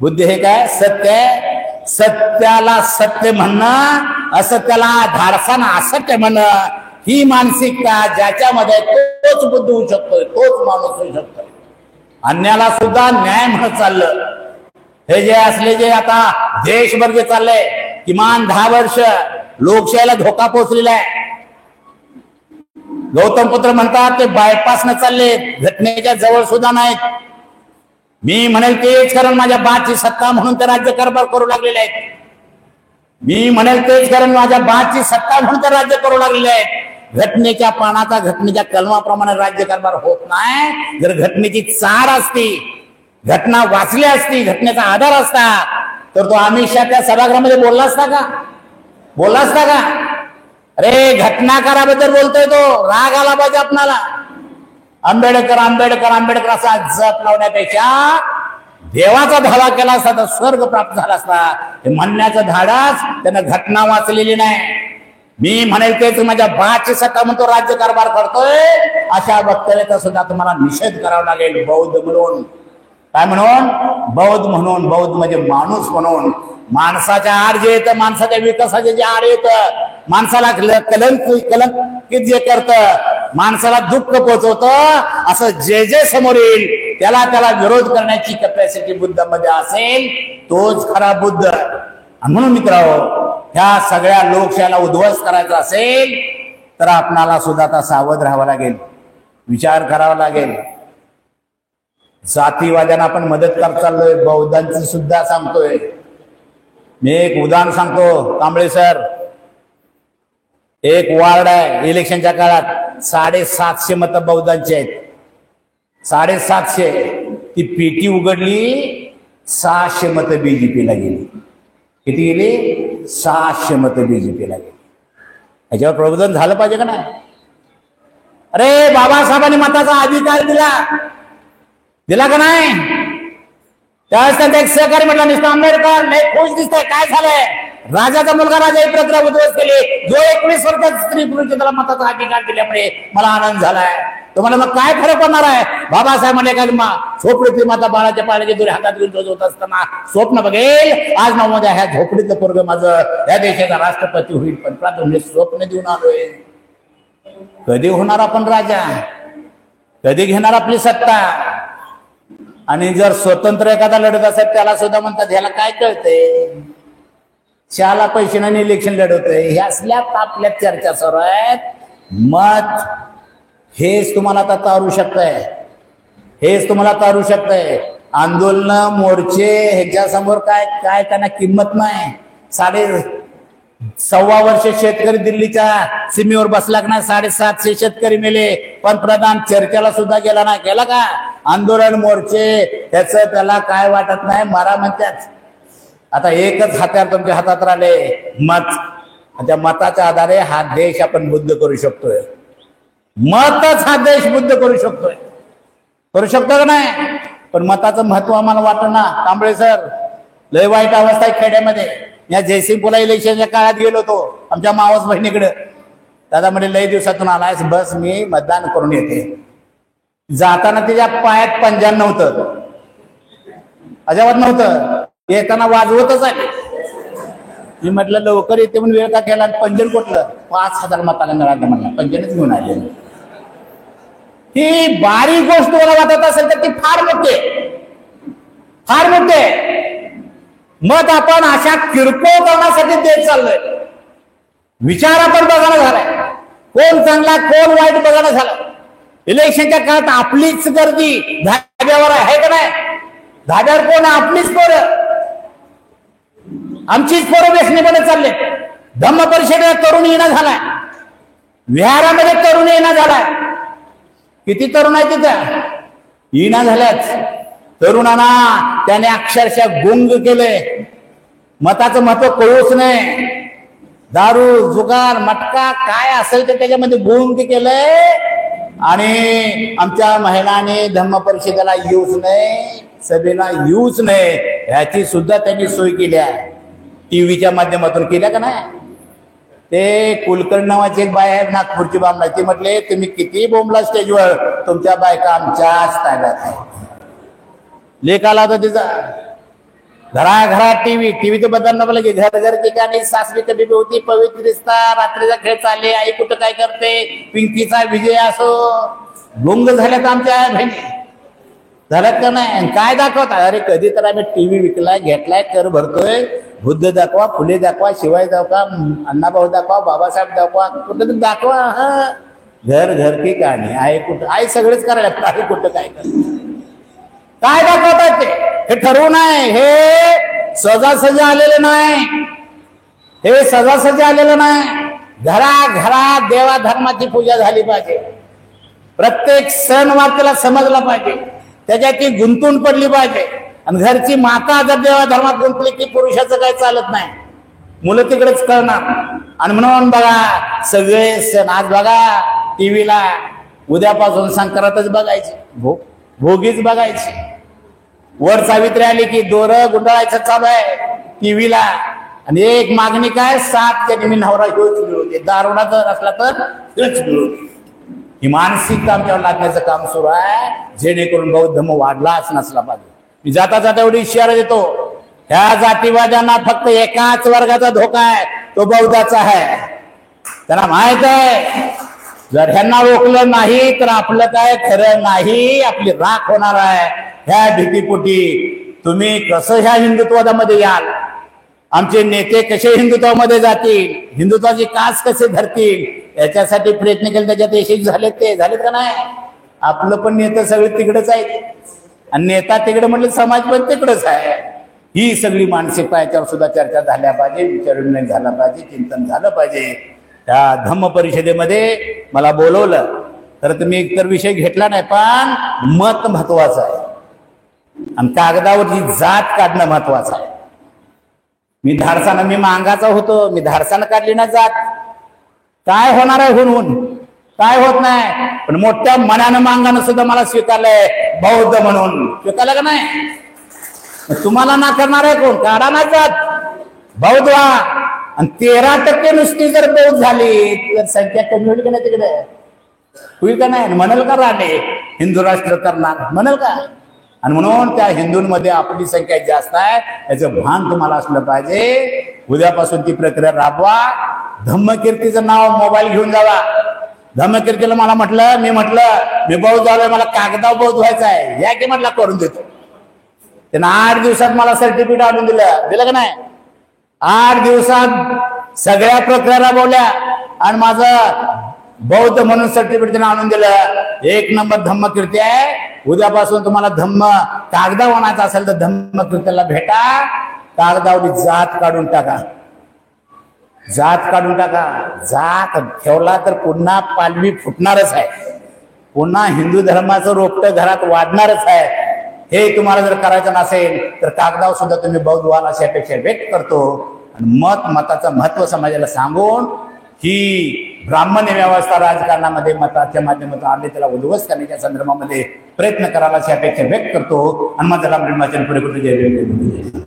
बुद्ध हे काय सत्य आहे. सत्याला सत्य म्हणणं, असत्याला धाडसानं असत्य म्हणणं, ही मानसिकता ज्याच्यामध्ये तोच बुद्ध होऊ शकतोय, तोच माणूस होऊ शकतोय. अन्याला सुद्धा न्याय म्हणत चाललं. हे जे असले जे आता देशभर जे चाललंय, किमान 10 वर्ष लोकशाहीला धोका पोहोचलेला आहे. गौतम पुत्र म्हणतात ते बायपासनं चालले, घटनेच्या जवळ सुद्धा नाहीत. मी म्हणेल तेच कारण माझ्या बाची सत्ता म्हणून ते राज्यकारभार करू लागलेले आहेत. मी म्हणेल तेच कारण माझ्या बाची सत्ता म्हणून ते राज्य करू लागलेले आहेत. घटनेच्या पानाचा, घटनेच्या कलमाप्रमाणे राज्यकारभार होत नाही. जर घटनेची चार असती, घटना वाचली असती, घटनेचा आधार असता, तर तो अमित शहा त्या सभागृहामध्ये बोलला असता का? बोलला असता का? अरे घटनाकाराबद्दल बोलतोय तो, राग आला पाहिजे आपणाला. आंबेडकर आंबेडकर आंबेडकर असा जप लावण्यापेक्षा देवाचा धावा केला असता तर स्वर्ग प्राप्त झाला असता. हे म्हणण्याचं धाडस त्यानं घटना वाचलेली नाही. मी म्हणेल तेच माझ्या बाची सत्ता म्हणतो राज्यकारभार करतोय, अशा वक्तव्याचा सुद्धा तुम्हाला निषेध करावा लागेल. बौद्ध म्हणून, काय म्हणून? बौद्ध म्हणून. बौद्ध म्हणजे माणूस म्हणून. माणसाच्या आड जे येतं, माणसाच्या विकासाचे जे आड येतं, माणसाला कलंकित जे करतं, माणसाला दुःख पोहोचवतं, असं जे जे समोर येईल त्याला विरोध करण्याची कॅपॅसिटी बुद्धामध्ये असेल, तोच खरा बुद्ध. आणि म्हणून मित्रांनो, ह्या सगळ्या लोकशाहीला उद्ध्वस्त करायचं असेल तर आपणाला सुद्धा आता सावध राहावं लागेल, विचार करावा लागेल. जातीवाद्यांना आपण मदत करत चाललोय, बौद्धांची सुद्धा सांगतोय. मी एक उदाहरण सांगतो. कांबळे सर, एक वार्ड आहे, इलेक्शनच्या काळात 750 मतं बौद्धांची आहेत. 750. ती पेटी उघडली, 600 मतं बीजेपीला गेली. किती गेली? 600 मतं बीजेपीला गेली. याच्यावर प्रबोधन झालं पाहिजे का नाही? अरे बाबासाहेबांनी मताचा अधिकार दिला का नाही? त्यावेळेस त्यांचा एक सहकारी म्हटला, नुसतं आंबेडकर लय खुश दिसतंय, काय झालंय? राजाचा मुलगा राजा ही प्रक्रिया उद्ध्वस्त केली. जो 19 वर्षात स्त्री पुरुष त्याला मताचा अधिकार दिल्यामुळे मला आनंद झालाय. तुम्हाला मग काय फरक पडणार आहे? बाबासाहेब म्हणे का झोपडीतली माता बाळाच्या पाण्याची दोरी हातात घेऊन होत असताना स्वप्न बघेल, आज मध्ये ह्या झोपडीतलं पोरग माझं या देशाचा राष्ट्रपती होईल. पण प्राथमिक स्वप्न देऊन आलोय. कधी होणार आपण राजा? कधी घेणार आपली सत्ता? आणि जर स्वतंत्र एखादा लढत असेल त्याला सुद्धा म्हणतात ह्याला काय कळतंय, शाला पैसे नाही इलेक्शन लढवतंय. ह्या असल्या आपल्या चर्चा सुरू आहेत. मत हेच तुम्हाला आता तारू शकतंय, हेच तुम्हाला तारू शकतंय. आंदोलन, मोर्चे ह्याच्या समोर काय त्यांना किंमत नाही. 6.25 वर्ष शेतकरी दिल्लीच्या सीमेवर बसला का नाही? 750 शेतकरी मेले. पंतप्रधान चर्चेला सुद्धा गेला नाही. केला का? आंदोलन, मोर्चे त्याला काय वाटत नाही, मारा म्हणतात. आता एकच हत्यार तुमच्या हातात राहिले, मत. आणि त्या मताच्या आधारे हा देश आपण बुद्ध करू शकतोय. मतच हा देश बुद्ध करू शकतोय. करू शकतो का नाही? पण मताचं महत्व आम्हाला वाटत ना. कांबळे सर, लय वाईट अवस्था आहे खेड्यामध्ये. या जयसिंगपूरला इलेक्शनच्या काळात गेलो होतो आमच्या मावस बहिणीकडे. दादा म्हणे लय दिवसातून आलायस, बस मी मतदान करून येते. जाताना तिच्या पायात पंजान नव्हतं, अजिबात नव्हतं. येताना वाजवतच आहे. मी म्हटलं लवकर येते म्हणून वेळ का केला? पंजन कुठलं? 5,000 मताला मिळालं म्हणला. पंजनच घेऊन आले. ही बारीक गोष्ट मला वाटत असेल तर ती फार मोठी आहे, फार मोठी आहे. मत आपण अशा किरकोळ कारणासाठी देत चाललोय. विचार आपण बघायला झालाय, कोण चांगला कोण वाईट बघायला झालं. इलेक्शनच्या काळात आपलीच गर्दी धाब्यावर आहे का नाही? धाब्यावर कोण? आपलीच पोरं, आमचीच पोरं व्यसनीपणे चालले. धम्म परिषदेला तरुण येणं झालाय, विहारामध्ये तरुण येणं झालाय. किती तरुण आहे तिथं? येणं झाल्याच तरुणांना त्याने अक्षरशः गुंग केले. मताचं महत्व कळूच नाही. दारू, जुगार, मटका काय असेल ते त्याच्यामध्ये गुंग केलंय. आणि आमच्या महिलांनी धम्म परिषदेला येऊच नाही, सभेला येऊच नाही, ह्याची सुद्धा त्यांनी सोय केली आहे. टीव्हीच्या माध्यमातून केल्या का नाही? ते कुलकर्णी नावाची एक बाय आहे, नागपूरची बामणा. ती म्हटले तुम्ही किती बोंबला स्टेजवर, तुमच्या बायका आमच्याच ताब्यात आहे. लेख आला होता तिचा. घराघरात टीव्ही तर बदलणं मला की घर घर ठिकाणी सासरी कधी होती, पवित्र रिश्ता, रात्रीचा खेळ चालले, आई कुठं काय करते, पिंकीचा विजय असो. गुंग झाल्यात आमच्या बहिणी, झाल्यात का नाही? काय दाखवता? अरे कधी तर आम्ही टीव्ही विकलाय, घेतलाय, कर भरतोय. बुद्ध दाखवा, फुले दाखवा, शिवाय दाखवा, अण्णाभाऊ दाखवा, बाबासाहेब दाखवा, कुठं तरी दाखवा. हा घर घर की कहाणी आहे. कुठं आई सगळेच करायला, आई कुठं काय करत, काय दाखवतात ते? हे ठरवून आहे, हे सजासजी आलेलं नाही, हे सजासजी आलेलं नाही. घराघरात देवा धर्माची पूजा झाली पाहिजे. प्रत्येक सणवार त्याला समजला पाहिजे, त्याच्यात ती गुंतून पडली पाहिजे. आणि घरची माता जर देवा धर्मात गुंतली की पुरुषाचं काही चालत नाही, मुलं तिकडेच कळणार. आणि म्हणून बघा सगळे सण आज बघा टीव्हीला, उद्यापासून संक्रांतच बघायची, भोगीच बघायची. वर सावित्री आली की दोर गुंडाळायचं चालू आहे टीव्हीला. आणि एक मागणी काय? 7 जन्मी नवरा ह्योच मिळवते, दारुडा जर असला तर ह्योच मिळवते. ही मानसिकता आमच्यावर लागण्याचं काम सुरू आहे, जेणेकरून बौद्ध धर्म वाढलाच नसला पाहिजे. मी जाता जाता एवढी इशारा देतो, ह्या जातीवाद्यांना फक्त एकाच वर्गाचा धोका आहे, तो बौद्धाचा आहे. त्यांना माहित आहे जर ह्यांना रोखलं नाही तर आपलं काय खरं नाही, आपली राख होणार आहे. ह्या भीतीपोटी तुम्ही कसं ह्या हिंदुत्वामध्ये याल, आमचे नेते कसे हिंदुत्वामध्ये जातील, हिंदुत्वाची कास कसे धरतील, याच्यासाठी प्रयत्न केले. त्याच्यात यशस्वी झालेत ते, झालेत का नाही? आपलं पण नेते सगळे तिकडेच आहेत, आणि नेता तिकडे म्हटलं समाज पण तिकडेच आहे. ही सगळी मानसिकता याच्यावर सुद्धा चर्चा झाल्या पाहिजे, विचारविनिमय झाला पाहिजे, चिंतन झालं पाहिजे. त्या धम्म परिषदेमध्ये मला बोलवलं तर तुम्ही एकतर विषय घेतला नाही, पण मत महत्वाचं आहे आणि कागदावरची जात काढणं महत्वाचं आहे. मी धाडसानं, मी मांगाचा होतो, मी धाडसानं काढली ना जात. काय होणार आहे हुन काय होत नाही, पण मोठ्या मनानं मांगानं सुद्धा मला स्वीकारलंय बौद्ध म्हणून. स्वीकारलं का नाही? तुम्हाला ना करणार आहे कोण? काढा ना जात, बौद्ध व्हा. आणि 13% नुसती जर बौद्ध झाली तर संख्या कमी होईल का नाही? तिकडे होईल का नाही? म्हणेल का राणे हिंदू राष्ट्र करणार, म्हणेल का? आणि म्हणून त्या हिंदूंमध्ये आपली संख्या जास्त आहे, याचं भान तुम्हाला असलं पाहिजे. उद्यापासून ती प्रक्रिया राबवा. धम्मकीर्तीचं नाव मोबाईल घेऊन जावा. धम्मकीर्तीला मला म्हटलं, मी बौद्ध झालोय, मला कागदावर बौद्ध व्हायचं आहे, या की म्हटलं करून देतो. त्यांना 8 दिवसात मला सर्टिफिकेट आणून दिलं का नाही? 8 दिवसात सगळ्या प्रक्रिया राबवल्या आणि माझं बौद्ध म्हणून सर्टिफिकेट त्यांना आणून दिलं. 1 नंबर धम्मकीर्ती आहे. उद्यापासून तुम्हाला धम्म कागदा आणायचा असेल तर धम्मकीर्तीला भेटा. कागदावरी जात काढून टाका, जात काढून टाका. जात ठेवला तर पुन्हा पालवी फुटणारच आहे, पुन्हा हिंदू धर्माचं रोपटं घरात वाढणारच आहे. हे तुम्हाला जर करायचं नसेल तर कागदावर सुद्धा तुम्ही बौद्ध व्हाल अशी अपेक्षा व्यक्त करतो. आणि मताचं महत्व समाजाला सांगून ही ब्राह्मण्य व्यवस्था राजकारणामध्ये मताच्या माध्यमातून आणली त्याला उद्ध्वस्त करण्याच्या संदर्भामध्ये प्रयत्न करायला अशी अपेक्षा व्यक्त करतो. आणि माझा राम पुढे कुठे जय